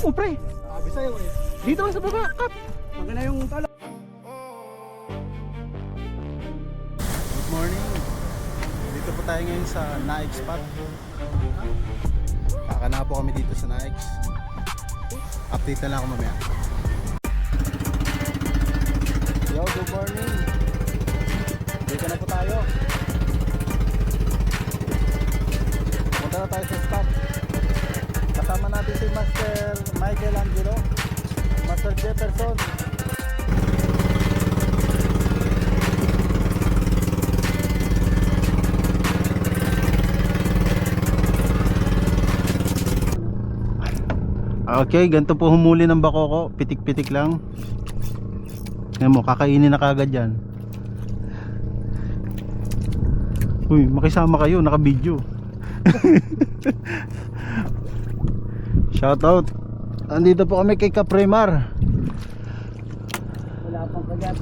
Oh, pre. Sabi sa'yo eh. Dito lang sa baba, Kap. Pag na yung talo. Good morning. Dito po tayo ngayon sa Naik spot. Kakana po kami dito sa Naik. Update na lang ako mamaya. Yo, good morning. Dito na po tayo. Punta na tayo sa spot. Kasama natin si Master Michael Angelo, Master Jefferson. Okay, ganito po humuli ng bakoko. Pitik-pitik lang. Ngayon mo, kakainin na kagad yan. Uy, makisama kayo, naka-video. Shout out. Andito po kami kay Kapremar. Wala pang kagat.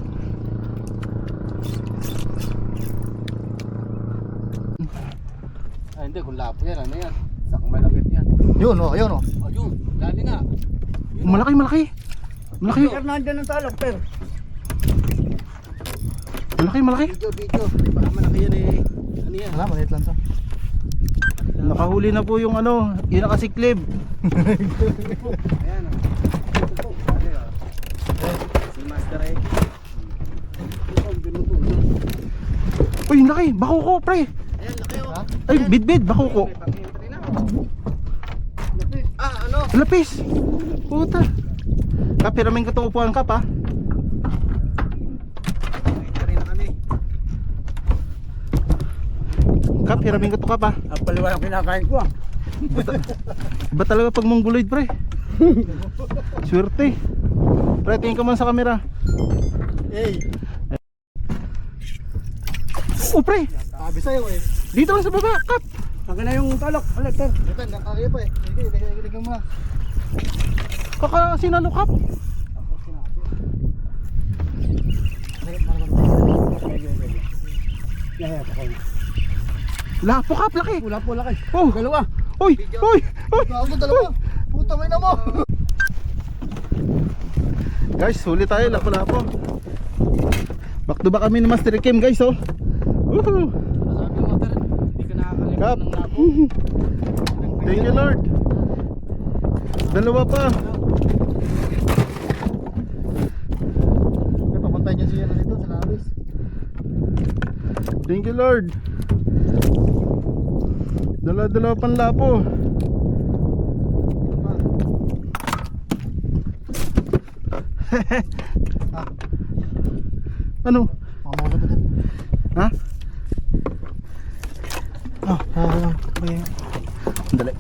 Ah, hindi, kung lapo yan, ano yan? Sakang malagit yan. Yun o, yun o. Oh, yun, dali nga. Malaki, malaki. Malaki. Pero nandyan ang talok, pero. Malaki, malaki. Video. Baka malaki yan eh. Ano yan? Wala, maliit lang to. Nakahuli na po yung ano, yung nakasiklib. Ayan o. Ito, dali o. Si Master X. Ito, binuto. Uy, laki. Bakoko, pre. Ayan, laki o. Ay, bidbid, bakoko. May pang-entry na o. Ah, ano? Lapis. Puta. Kap, hiramin ko itong upuan, Kap, ha. Entry na kami. Kap, hiramin ko ito, Kap, ha. Ang paliwanag kinakain ko ah. Iba talaga pag mongoloid, pre. Swerte. Pre, tingin ka man sa camera. Hey, Oh, pre. sabi sa'yo eh. Dito lang sa baba, Kap. Pag na yung talok, ulit, pero. Ito, nakakaya pa eh. Sige, ilagay mo na. Kaka sinalo, Kap. Lapo, Kap, laki. Wala po laki. Oh, Dalawa. uy, uy, uy. Ako dalawa. Puta may na mo. Guys, huli tayo, lapo-lapo. Back to back kami ni Master Kim, guys, oh. Woohoo. Sabi mo, Master, hindi ka nakakalimutan Kap. ng lapo. Thank you, Lord. Dalawa pa. May papuntay niya siya na dito sa labis. Thank you, Lord. Dala-dala pang lapo. Ano? Mamulot ko din. Ha? May, Dali.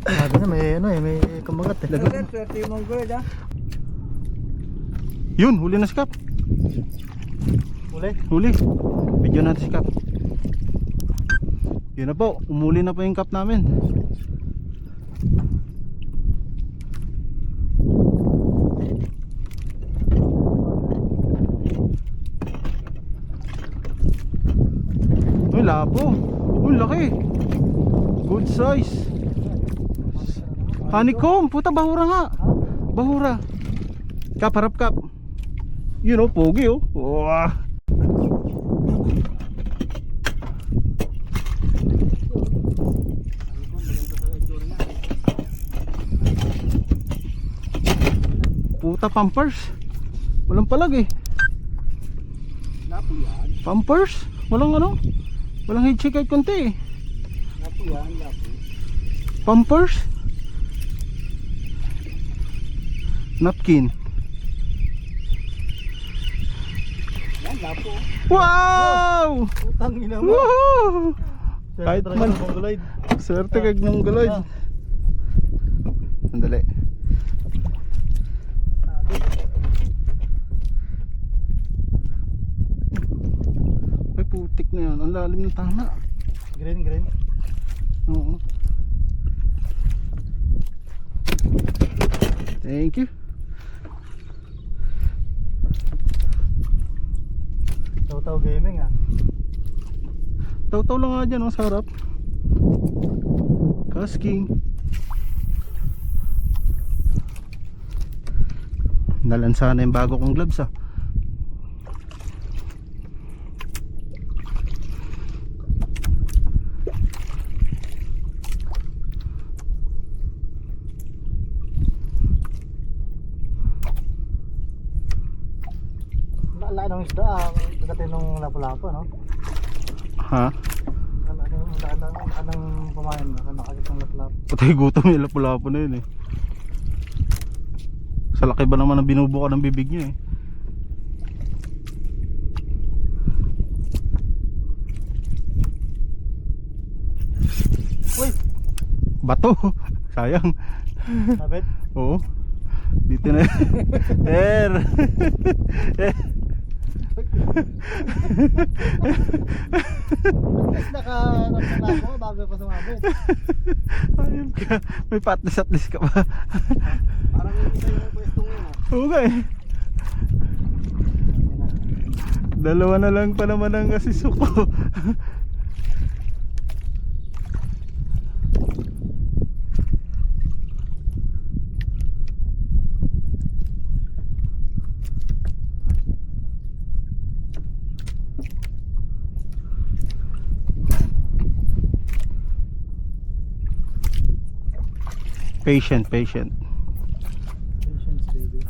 sabi na may ano eh, may kamagat eh. Swerte yung mongoloid ah. Yun, huli na si Kap. Uli. Huli. Video natin si Kap. Yun na po, umuli na po yung Kap namin. Uy, lapo. Uy, laki. Good size. Honeycomb, puta, bahura nga. Bahura. Kap, harap, Kap. You know, pogi, oh. Wow. Puta, pampers. Walang palag eh. Lapo yan. Pampers. Walang ano. Walang head shake kahit konti eh. Lapo yan, lapo. Pampers. Napkin. Yan, lapo. Wow! Putang ina mo. Woohoo! Kahit Swerte man. ng mongoloid. Swerte kag mongoloid. Sandali. Ay, putik na yan. Ang lalim ng tama. Green. Oo. Thank you. Taw gaming ah. Taw-taw lang nga dyan, oh, sa harap. Casking. Nalansa na yung bago kong gloves ah. Wala nang isda pagdating nung lapu-lapu, no? Ha? Anong pumayan mo? Nakakit ng lapu-lapu. Patay gutom yung lapu-lapu na yun eh. Sa laki ba naman ang binubuka ng bibig niya eh. Uy! Bato. Sayang. Sabit? Oo. Dito na. Er. Naka ko bago pa sumabit. Ayun ka. May patlis at least ka pa. Parang hindi tayo yung pwestong yun. Oo nga eh. Dalawa na lang pa naman ang asisuko. Patient. Patience, baby.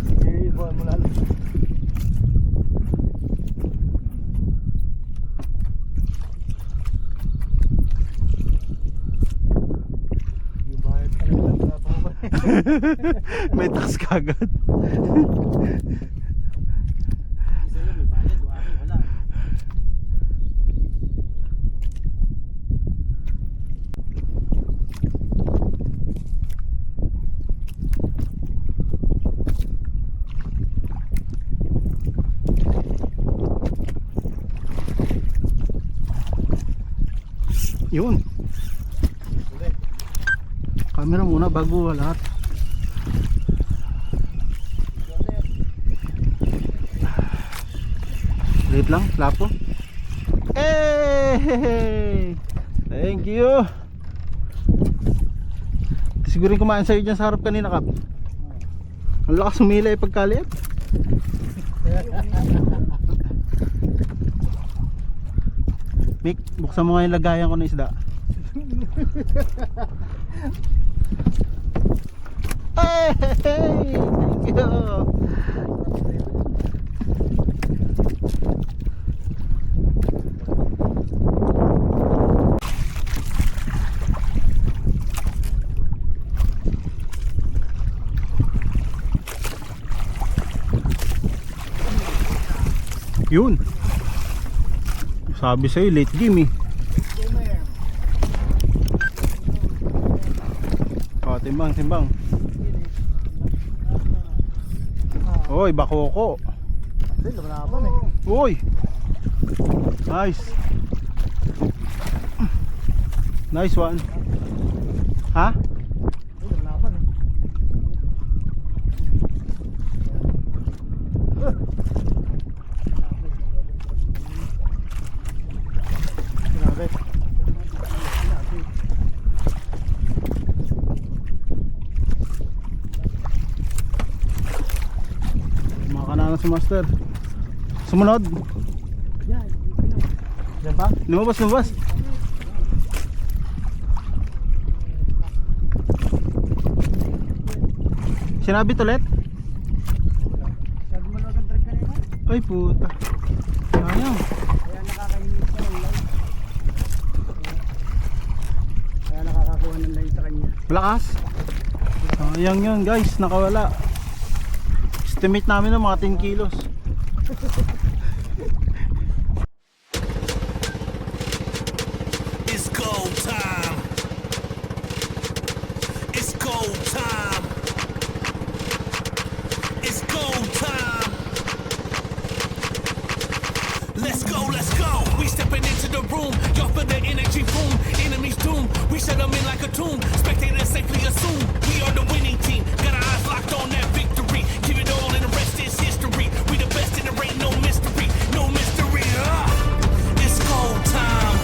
Sige, buwan mo lalo. Yung bayad ka lang lang na pa. May tax kagad. Yun. Camera muna bago lahat. Late lang, lapo. Hey! Thank you. Siguro kumain sa'yo dyan sa harap kanina, Kap. Ang lakas humila pagkaliit. Mick, buksan mo nga yung lagayan ko ng isda. Hey! Thank you! Yun! Sabi sa'yo, late game eh. Oh, timbang. Oy, bakoko. Hindi, lumalaban eh. Oy! Nice. Nice one. Ha? Hindi, lumalaban eh. Grabe. Makakananan si Master. Sumunod. Yan ba? Lumabas. Sinabit ulit? Sabi mo lang ang trip kanina? Ay puta. Sayang. Kaya nakakahinis ka ng light. Kaya nakakakuha ng light sa kanya. Malakas. Sayang yun guys, nakawala. Estimate namin ng mga 10 kilos. It's go time. It's go time. It's go time. Let's go, let's go. We stepping into the room. Y'all feel the energy boom. Enemies doom. We shut them in like a tomb. Spectators safely assume we are the winning team. Got our eyes locked on that victory. Give it all and the rest is history. We the best and there ain't no mystery. No mystery. It's go time.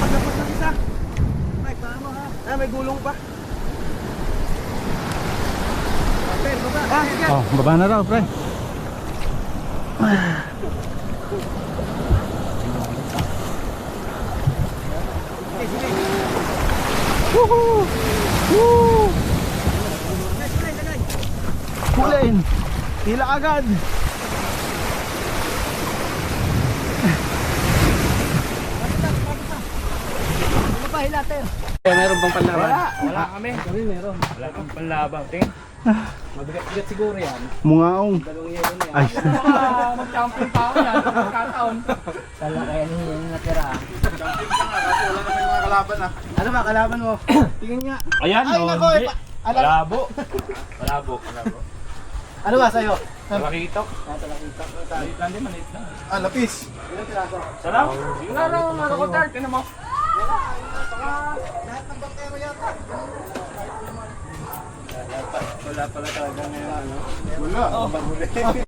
Pagkapos ng isa. Mike, paano ha? Ah, may gulong pa. Okay, baba. Oh, baba na raw, pre. Okay, sige. Woohoo! Woo! Lagay. Kulin! Tila agad! Ano pa, hilater? Meron bang panlaban? Wala kami. Kami meron. Wala kang panlaban. Tingin. Mabigat siguro yan. Mungaong. Dalawang yelo na yan. Ay. Mag-champion pa ako yan. Magkataon. Wala kaya niya yung natira. Ano ba kalaban mo? Tingin nga. Ayan, Ay, no, nako, hindi. alam. Malabo. Malabo. Ano ba sa'yo? Malakitok. Maliit lang din, maliit lang. Ah, lapis. Sarap. Yung araw, ano ko, Tart, ano mo? Wala pala talaga ngayon. Wala.